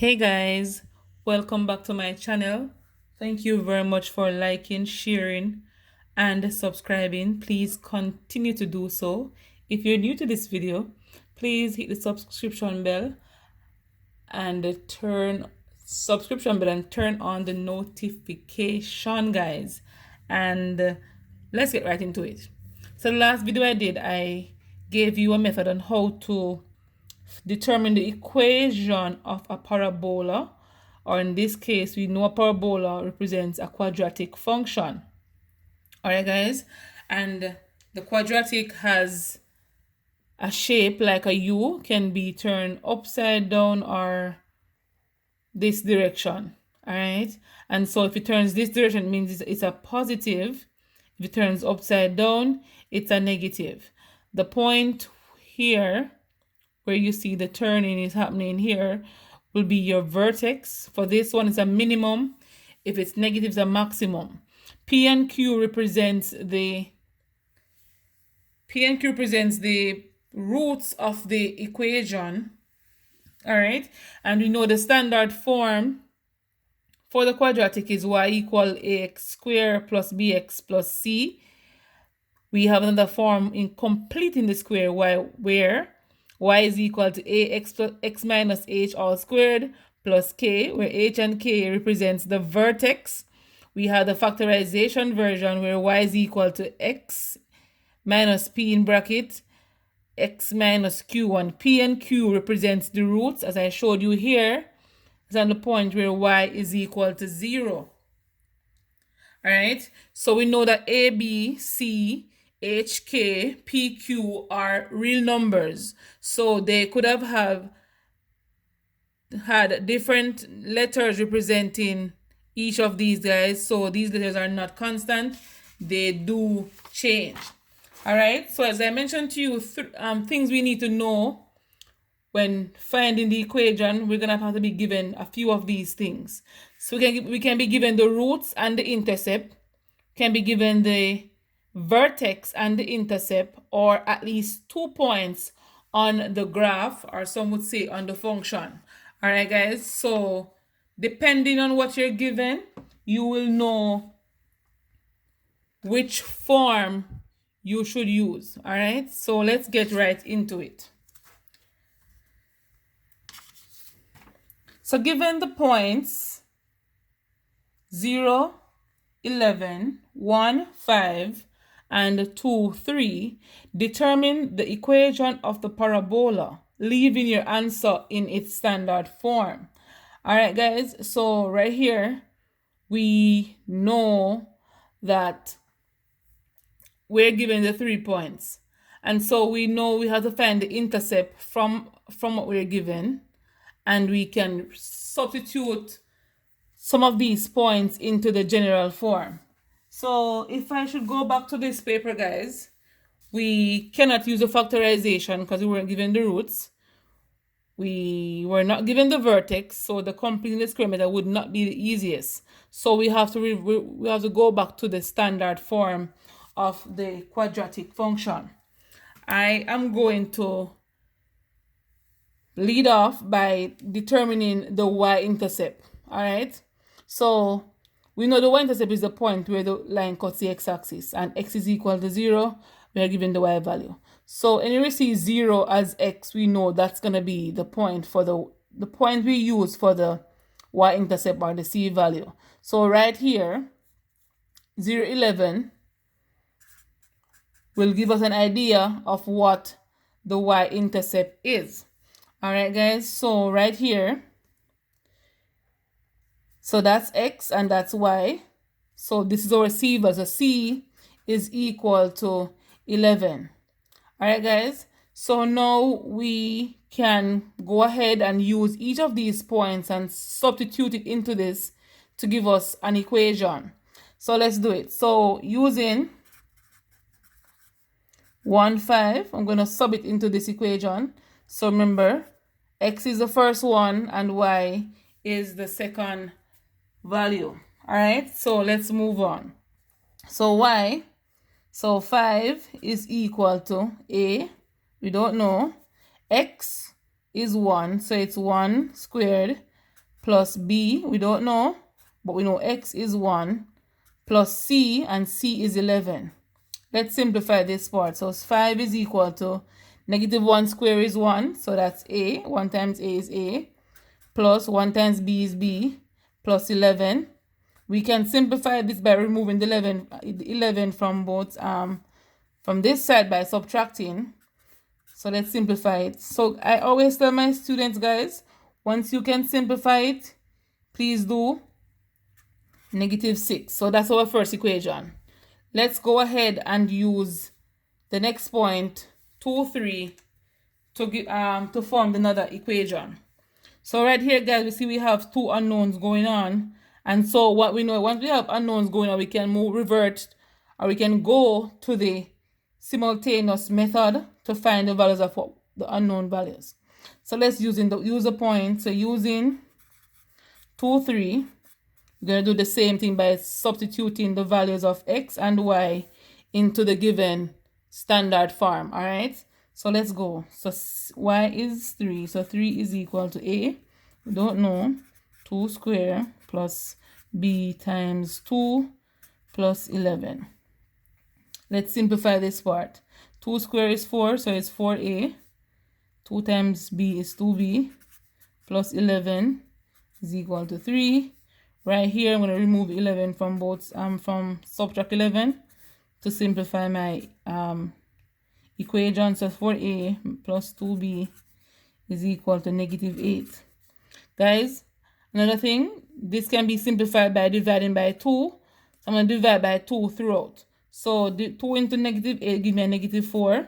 Hey guys, welcome back to my channel. Thank you very much for liking, sharing, and subscribing. Please continue to do so. If you're new to this video, please hit the subscription bell and turn on the notification, guys. And let's get right into it. So the last video I did, I gave you a method on how to determine the equation of a parabola, or in this case, we know a parabola represents a quadratic function. All right, guys, and the quadratic has a shape like a U, can be turned upside down or this direction. All right, and so if it turns this direction, it means it's a positive. If it turns upside down, it's a negative. The point here where you see the turning is happening here will be your vertex. For this one, it's a minimum. If it's negative, it's a maximum. P and Q represents the roots of the equation. All right, and we know the standard form for the quadratic is y equal ax squared plus bx plus c. We have another form in completing the square, where y is equal to ax plus x minus h all squared plus k, where h and k represents the vertex. We have the factorization version where y is equal to x minus p in bracket x minus q, and p and q represents the roots, as I showed you here. It's on the point where y is equal to 0. All right, so we know that a, b, c, h, k, p, q are real numbers, so they could have had different letters representing each of these guys. So these letters are not constant, they do change. All right, so as I mentioned to you, things we need to know when finding the equation. We're gonna have to be given a few of these things. So we can be given the roots and the intercept, can be given the vertex and the intercept, or at least 2 points on the graph, or some would say on the function. All right, guys, so depending on what you're given, you will know which form you should use. All right, so let's get right into it. So given the points 0, 11, 1, 5, and 2, 3, determine the equation of the parabola, leaving your answer in its standard form. All right, guys, so right here, we know that we're given the 3 points. And so we know we have to find the intercept from what we're given, and we can substitute some of these points into the general form. So if I should go back to this paper, guys, we cannot use the factorization because we weren't given the roots. We were not given the vertex, so the completing the square method would not be the easiest. So we have to go back to the standard form of the quadratic function. I am going to lead off by determining the y-intercept. All right, so we know the y-intercept is the point where the line cuts the x-axis, and x is equal to 0. We are given the y value. So anywhere we see 0 as x, we know that's going to be the point for the point we use for the y-intercept, or the c value. So right here, 0, 11 will give us an idea of what the y-intercept is. All right, guys, so right here, so that's x and that's y. So this is our c value. So c is equal to 11. All right, guys, so now we can go ahead and use each of these points and substitute it into this to give us an equation. So let's do it. So using 1, 5, I'm going to sub it into this equation. So remember, x is the first one and y is the second value. All right, so let's move on. So y, so 5 is equal to a, we don't know. X is 1, so it's 1 squared plus b, we don't know, but we know x is 1, plus c, and c is 11. Let's simplify this part. So 5 is equal to negative 1 square is 1, so that's a. 1 times a is a, plus 1 times b is b, plus 11. We can simplify this by removing the 11 from both from this side by subtracting. So let's simplify it. So I always tell my students, guys, once you can simplify it, please do negative 6. So that's our first equation. Let's go ahead and use the next point, 2, 3, to form another equation. So right here, guys, we see we have two unknowns going on. And so what we know, once we have unknowns going on, we can revert, or we can go to the simultaneous method to find the values of the unknown values. So let's use the point. So using 2, 3, we're going to do the same thing by substituting the values of x and y into the given standard form. All right, so let's go. So y is 3, so 3 is equal to a, we don't know, 2 square plus b times 2 plus 11. Let's simplify this part. 2 square is 4, so it's 4a. 2 times b is 2b, plus 11 is equal to 3. Right here, I'm going to remove 11 from both, from subtract 11 to simplify my equation. So 4a plus 2b is equal to negative 8. Guys, another thing, this can be simplified by dividing by 2. So I'm going to divide by 2 throughout. So 2 into negative 8 give me a negative 4.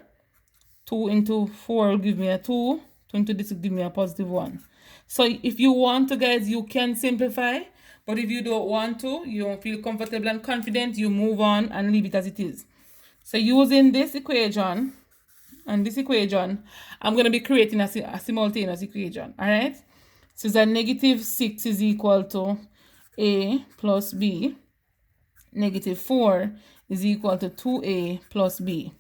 2 into 4 will give me a 2. 2 into this will give me a positive 1. So if you want to, guys, you can simplify. But if you don't want to, you don't feel comfortable and confident, you move on and leave it as it is. So using this equation and this equation, I'm going to be creating a simultaneous equation. All right. So that negative 6 is equal to a plus b. Negative 4 is equal to 2a plus b.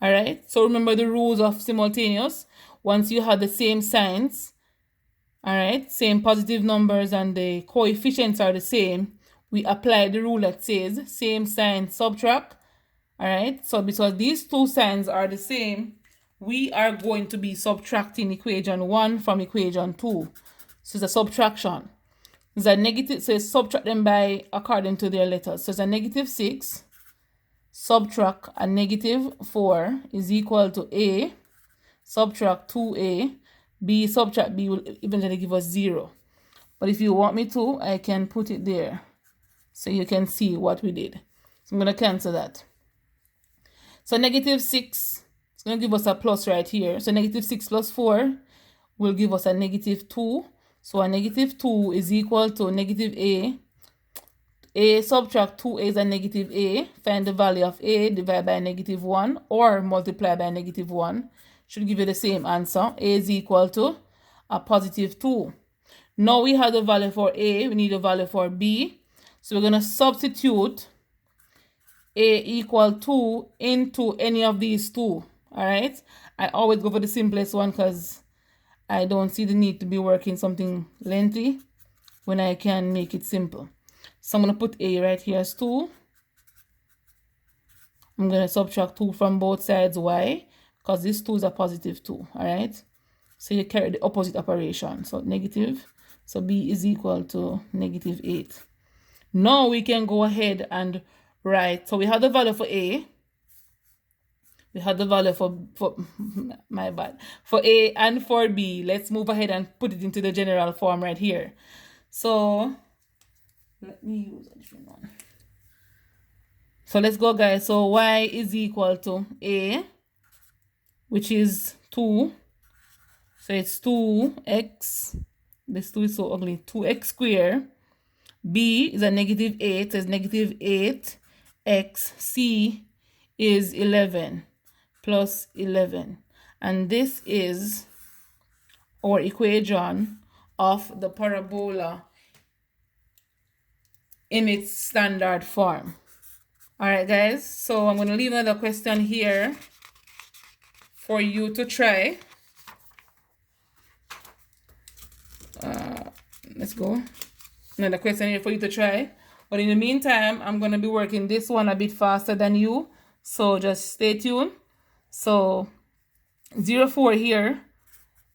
All right. So remember the rules of simultaneous. Once you have the same signs, all right, same positive numbers and the coefficients are the same, we apply the rule that says same sign subtract. All right, so because these two signs are the same, we are going to be subtracting equation 1 from equation 2. So it's a subtraction. It's a negative, so subtract them by according to their letters. So it's a negative 6 subtract a negative 4 is equal to a subtract 2a. B subtract b will eventually give us 0. But if you want me to, I can put it there so you can see what we did. So I'm going to cancel that. So negative 6 is going to give us a plus right here. So negative 6 plus 4 will give us a negative 2. So a negative 2 is equal to negative a. A subtract 2a is a negative a. Find the value of a, divide by negative 1 or multiply by negative 1. Should give you the same answer. A is equal to a positive 2. Now we have the value for a, we need a value for b. So we're going to substitute a equal 2 into any of these two. All right. I always go for the simplest one because I don't see the need to be working something lengthy when I can make it simple. So I'm going to put a right here as 2. I'm going to subtract 2 from both sides. Why? Because this 2 is a positive 2. All right. So you carry the opposite operation. So negative. So b is equal to negative 8. Now we can go ahead and write. So we have the value for a. We have the value for my bad, for a and for b. Let's move ahead and put it into the general form right here. So let me use a different one. So let's go, guys. So y is equal to a, which is 2. So it's 2x. This 2 is so ugly. 2x squared. B is a negative 8. So it's negative 8x. C is 11 plus 11. And this is our equation of the parabola in its standard form. All right, guys. So I'm going to leave another question here for you to try. let's go. Another question here for you to try. But in the meantime, I'm going to be working this one a bit faster than you. So just stay tuned. So 0, 4 here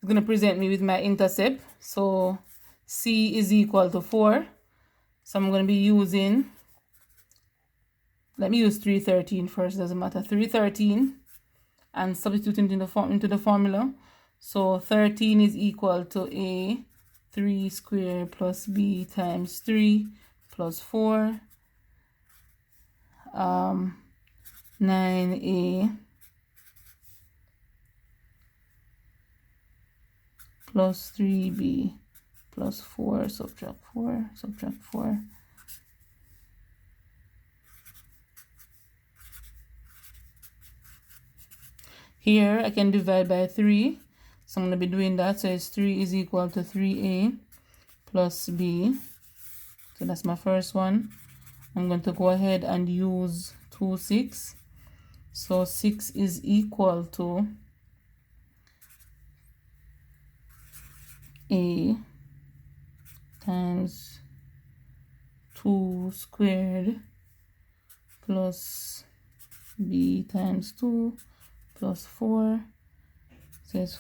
is going to present me with my intercept. So C is equal to 4. So I'm going to be using, let me use 313 first, doesn't matter. 313 and substitute into the formula. So 13 is equal to A 3 squared plus B times 3 plus 4. 9A plus 3B plus 4, subtract 4, subtract 4. Here I can divide by 3, so I'm going to be doing that. So it's 3 is equal to 3A plus B. So that's my first one. I'm going to go ahead and use 2, 6. So 6 is equal to A times 2 squared plus B times 2 plus 4. So it's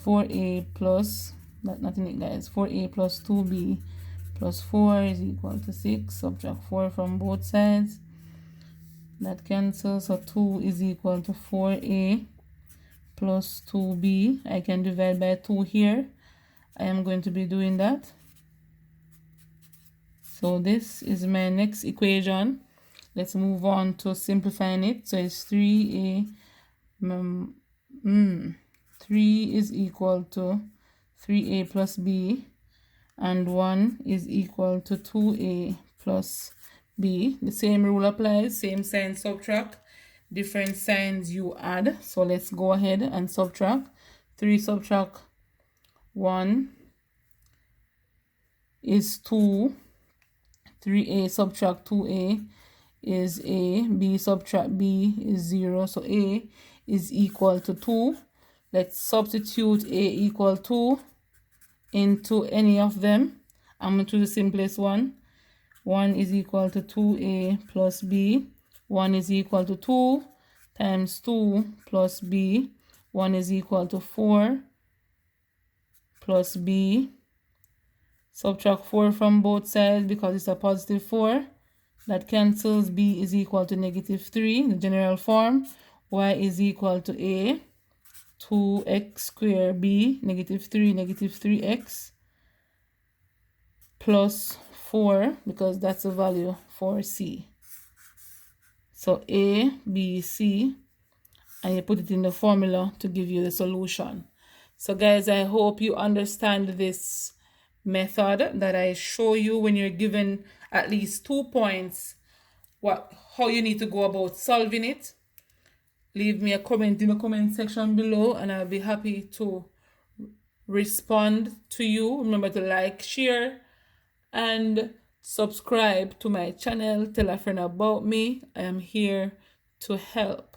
4A plus, nothing like that, it's 4A plus 2B plus 4 is equal to 6. Subtract 4 from both sides. That cancels, so 2 is equal to 4A plus 2B. I can divide by 2 here. I am going to be doing that. So this is my next equation. Let's move on to simplifying it. So it's 3A, 3 is equal to 3A plus B, and 1 is equal to 2A plus B. The same rule applies, same sign subtract, different signs you add. So let's go ahead and subtract. 3 subtract 1 is 2. 3A subtract 2A is A. B subtract B is 0. So A is equal to 2. Let's substitute A equal 2 into any of them. I'm going to do the simplest one. 1 is equal to 2A plus B. 1 is equal to 2 times 2 plus B. 1 is equal to 4 plus B. Subtract 4 from both sides because it's a positive 4. That cancels. B is equal to negative 3, the general form. Y is equal to A. 2x squared B, negative 3, negative 3x, plus 4, because that's the value for C. So A, B, C, and you put it in the formula to give you the solution. So guys, I hope you understand this method that I show you when you're given at least 2 points, how you need to go about solving it. Leave me a comment in the comment section below and I'll be happy to respond to you. Remember to like, share, and subscribe to my channel. Tell a friend about me. I am here to help.